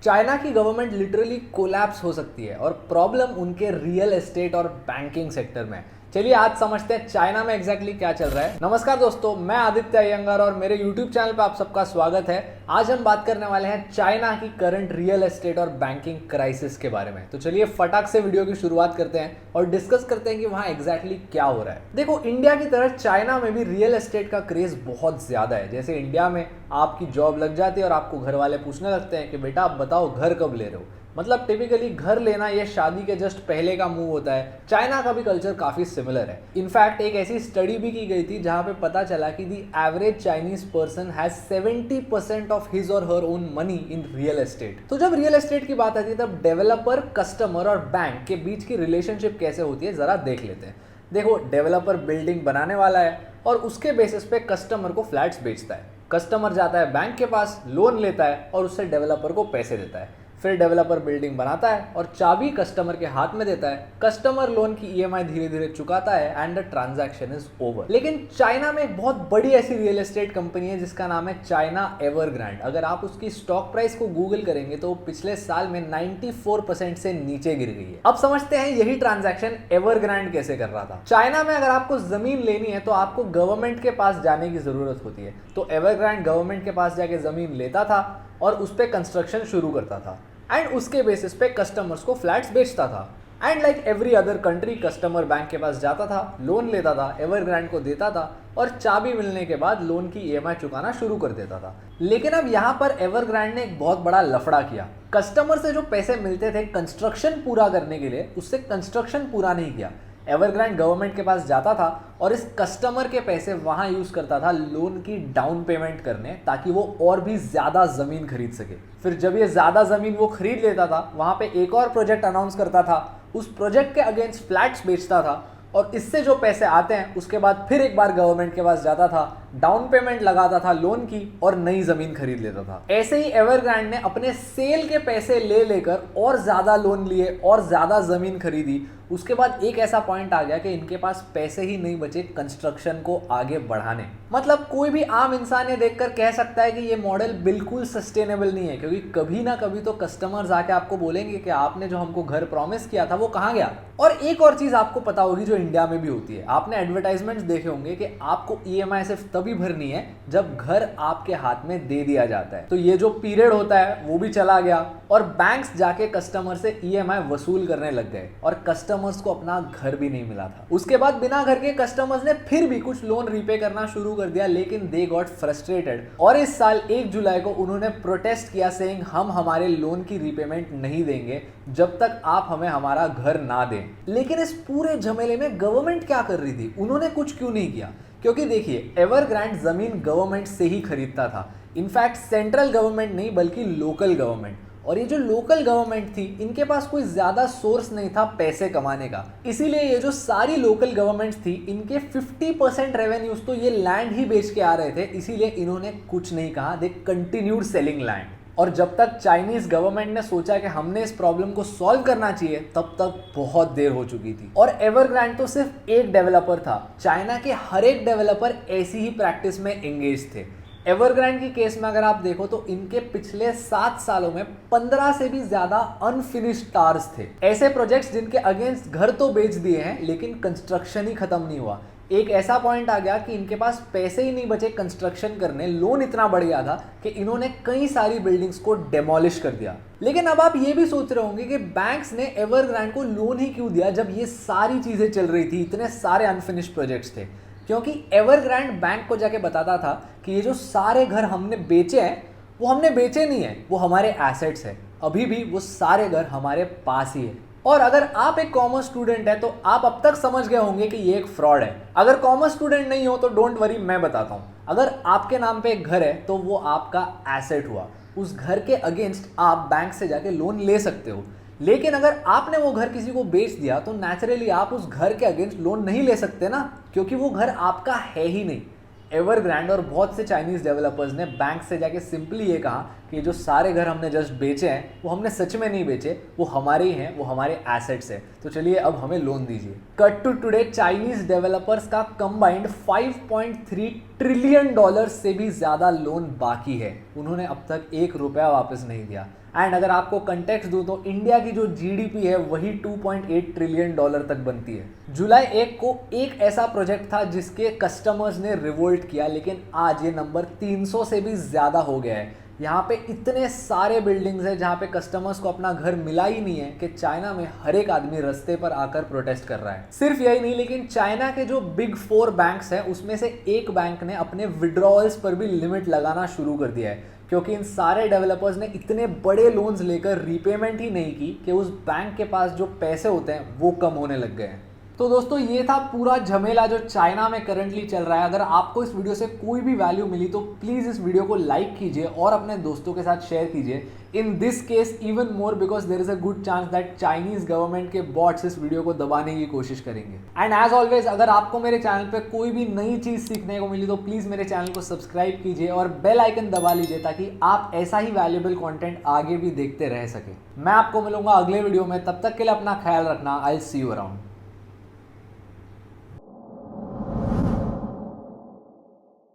China की government literally collapse हो सकती है और प्रॉब्लम उनके रियल एस्टेट और बैंकिंग सेक्टर में है। चलिए आज समझते हैं चाइना में एग्जैक्टली क्या चल रहा है। नमस्कार दोस्तों, मैं आदित्य अयंगर और मेरे YouTube चैनल पर आप सबका स्वागत है। आज हम बात करने वाले हैं चाइना की करंट रियल एस्टेट और बैंकिंग क्राइसिस के बारे में। तो चलिए फटाक से वीडियो की शुरुआत करते हैं और डिस्कस करते हैं कि वहाँ एग्जैक्टली क्या हो रहा है। देखो, इंडिया की तरह चाइना में भी रियल एस्टेट का क्रेज बहुत ज्यादा है। जैसे इंडिया में आपकी जॉब लग जाती है और आपको घर वाले पूछने लगते हैं कि बेटा आप बताओ घर कब ले रहे हो। मतलब टिपिकली घर लेना ये शादी के जस्ट पहले का मूव होता है। चाइना का भी कल्चर काफी सिमिलर है। इनफैक्ट एक ऐसी स्टडी भी की गई थी जहां पे पता चला कि the average Chinese person has 70% of his or her own money in real estate. तो जब रियल एस्टेट की बात आती है तब डेवलपर, कस्टमर और बैंक के बीच की रिलेशनशिप कैसे होती है जरा देख लेते हैं। देखो, डेवलपर बिल्डिंग बनाने वाला है और उसके बेसिस पे कस्टमर को फ्लैट्स बेचता है। कस्टमर जाता है बैंक के पास, लोन लेता है और उससे डेवलपर को पैसे देता है। फिर डेवलपर बिल्डिंग बनाता है और चाबी कस्टमर के हाथ में देता है। कस्टमर लोन की ईएमआई धीरे धीरे चुकाता है and the transaction is over. लेकिन चाइना में एक बहुत बड़ी ऐसी रियल एस्टेट कंपनी है जिसका नाम है चाइना एवरग्रांड। अगर आप उसकी स्टॉक प्राइस को गूगल करेंगे तो पिछले साल में 94% से नीचे गिर गई है। अब समझते हैं यही ट्रांजैक्शन एवरग्रांड कैसे कर रहा था। चाइना में अगर आपको जमीन लेनी है तो आपको गवर्नमेंट के पास जाने की जरूरत होती है। तो एवरग्रांड गवर्नमेंट के पास जाके जमीन लेता था और उस पर कंस्ट्रक्शन शुरू करता था एंड उसके बेसिस पे कस्टमर्स को फ्लैट्स बेचता था। And like every other country, customer bank के पास जाता था, लोन लेता था, एवरग्रांड को देता था और चाबी मिलने के बाद लोन की ईएमआई चुकाना शुरू कर देता था। लेकिन अब यहाँ पर एवरग्रांड ने एक बहुत बड़ा लफड़ा किया। कस्टमर से जो पैसे मिलते थे कंस्ट्रक्शन पूरा करने के लिए, उससे कंस्ट्रक्शन पूरा नहीं किया। एवरग्रांड गवर्नमेंट के पास जाता था और इस कस्टमर के पैसे वहां यूज करता था लोन की डाउन पेमेंट करने, ताकि वो और भी ज्यादा जमीन खरीद सके। फिर जब ये ज्यादा जमीन वो खरीद लेता था, वहां पे एक और प्रोजेक्ट अनाउंस करता था, उस प्रोजेक्ट के अगेंस्ट फ्लैट्स बेचता था और इससे जो पैसे आते हैं उसके बाद फिर एक बार गवर्नमेंट के पास जाता था, डाउन पेमेंट लगाता था लोन की और नई जमीन खरीद लेता था। ऐसे ही एवरग्रांड ने अपने सेल के पैसे ले लेकर और ज्यादा लोन लिए और ज्यादा जमीन खरीदी। उसके बाद एक ऐसा पॉइंट आ गया कि इनके पास पैसे ही नहीं बचे कंस्ट्रक्शन को आगे बढ़ाने। मतलब कोई भी आम इंसान ये देखकर कह सकता है कि ये मॉडल बिल्कुल सस्टेनेबल नहीं है, क्योंकि कभी ना कभी तो कस्टमर्स आके आपको बोलेंगे कि आपने जो हमको घर प्रॉमिस किया था वो कहाँ गया। और एक और चीज आपको पता होगी जो इंडिया में भी होती है, आपने एडवर्टाइजमेंट्स देखे होंगे कि आपको ईएमआई सिर्फ तभी भरनी है जब घर आपके हाथ में दे दिया जाता है। तो ये जो पीरियड होता है वो भी चला गया और बैंक्स जाके कस्टमर से ईएमआई वसूल करने लग गए और कस्टमर्स को अपना घर भी नहीं मिला था। उसके बाद बिना घर के कस्टमर्स ने फिर भी कुछ लोन रीपे करना शुरू कर दिया, लेकिन दे गॉट फ्रस्ट्रेटेड और इस साल 1 जुलाई को उन्होंने प्रोटेस्ट किया सेइंग हम हमारे लोन की रीपेमेंट नहीं देंगे जब तक आप हमें हमारा घर ना दें। लेकिन इस पूरे झमेले में गवर्नमेंट क्या कर रही थी? उन्होंने कुछ क्यों नहीं किया? क्योंकि देखिए, एवरग्रांड जमीन गवर्नमेंट से ही खरीदता था। इनफैक्ट सेंट्रल गवर्नमेंट नहीं बल्कि लोकल गवर्नमेंट। और ये जो लोकल गवर्नमेंट थी, इनके पास कोई ज्यादा सोर्स नहीं था पैसे कमाने का। इसीलिए ये जो सारी लोकल गवर्नमेंट्स थी, इनके 50% रेवेन्यूज तो ये लैंड ही बेच के आ रहे थे। इसीलिए इन्होंने कुछ नहीं कहा, दे कंटिन्यूड सेलिंग लैंड। और जब तक चाइनीज गवर्नमेंट ने सोचा कि हमने इस प्रॉब्लम को सॉल्व करना चाहिए, तब तक बहुत देर हो चुकी थी। और एवरग्रांड तो सिर्फ एक डेवलपर था, चाइना के हर एक डेवलपर ऐसी ही प्रैक्टिस में एंगेज थे। एवरग्रांड की केस में अगर आप देखो तो इनके पिछले 7 सालों में 15 से भी ज्यादा अनफिनिश्ड टावर्स थे। ऐसे प्रोजेक्ट्स जिनके अगेंस्ट घर तो बेच दिए हैं लेकिन कंस्ट्रक्शन ही खत्म नहीं हुआ। एक ऐसा पॉइंट आ गया कि इनके पास पैसे ही नहीं बचे कंस्ट्रक्शन करने, लोन इतना बढ़ गया था कि इन्होंने कई सारी बिल्डिंग्स को डेमोलिश कर दिया। लेकिन अब आप ये भी सोच रहे होंगे कि बैंक्स ने एवरग्रांड को लोन ही क्यों दिया जब ये सारी चीजें चल रही थी, इतने सारे अनफिनिश्ड प्रोजेक्ट्स थे। क्योंकि एवरग्रांड बैंक को जाके बताता था कि ये जो सारे घर हमने बेचे हैं वो हमने बेचे नहीं है, वो हमारे एसेट्स है, अभी भी वो सारे घर हमारे पास ही है। और अगर आप एक कॉमर्स स्टूडेंट है तो आप अब तक समझ गए होंगे कि ये एक फ्रॉड है। अगर कॉमर्स स्टूडेंट नहीं हो तो डोंट वरी, मैं बताता हूँ। अगर आपके नाम पे एक घर है तो वो आपका एसेट हुआ, उस घर के अगेंस्ट आप बैंक से जाके लोन ले सकते हो। लेकिन अगर आपने वो घर किसी को बेच दिया तो नेचुरली आप उस घर के अगेंस्ट लोन नहीं ले सकते ना, क्योंकि वो घर आपका है ही नहीं। एवरग्रांड और बहुत से चाइनीज डेवलपर्स ने बैंक से जाके सिंपली ये कहा कि जो सारे घर हमने जस्ट बेचे हैं वो हमने सच में नहीं बेचे, वो हमारे ही हैं, वो हमारे एसेट्स हैं, तो चलिए अब हमें लोन दीजिए। Cut to today, Chinese developers का कंबाइंड $5.3 ट्रिलियन से भी ज्यादा लोन बाकी है। उन्होंने अब तक 1 रुपया वापस नहीं दिया एंड अगर आपको कंटेक्स्ट दूं तो इंडिया की जो जीडीपी है वही 2.8 ट्रिलियन डॉलर तक बनती है। जुलाई 1 को एक ऐसा प्रोजेक्ट था जिसके कस्टमर्स ने रिवोल्ट किया, लेकिन आज ये नंबर 300 से भी ज़्यादा हो गया है। यहाँ पे इतने सारे बिल्डिंग्स हैं जहाँ पे कस्टमर्स को अपना घर मिला ही नहीं है कि चाइना में हर एक आदमी रास्ते पर आकर प्रोटेस्ट कर रहा है। सिर्फ यही नहीं, लेकिन चाइना के जो बिग 4 बैंक्स हैं उसमें से एक बैंक ने अपने विड्रॉल्स पर भी लिमिट लगाना शुरू कर दिया है, क्योंकि इन सारे डेवलपर्स ने इतने बड़े लोन्स लेकर रीपेमेंट ही नहीं की कि उस बैंक के पास जो पैसे होते हैं वो कम होने लग गए हैं। तो दोस्तों ये था पूरा झमेला जो चाइना में करंटली चल रहा है। अगर आपको इस वीडियो से कोई भी वैल्यू मिली तो प्लीज़ इस वीडियो को लाइक कीजिए और अपने दोस्तों के साथ शेयर कीजिए। In this case even more because there is a good chance that Chinese government के बॉट्स इस वीडियो को दबाने की कोशिश करेंगे। एंड एज ऑलवेज अगर आपको मेरे चैनल पे कोई भी नई चीज़ सीखने को मिली तो प्लीज़ मेरे चैनल को सब्सक्राइब कीजिए और बेल आइकन दबा लीजिए ताकि आप ऐसा ही वैल्यूएबल कंटेंट आगे भी देखते रह सके। मैं आपको मिलूंगा अगले वीडियो में, तब तक के लिए अपना ख्याल रखना। I will see you around.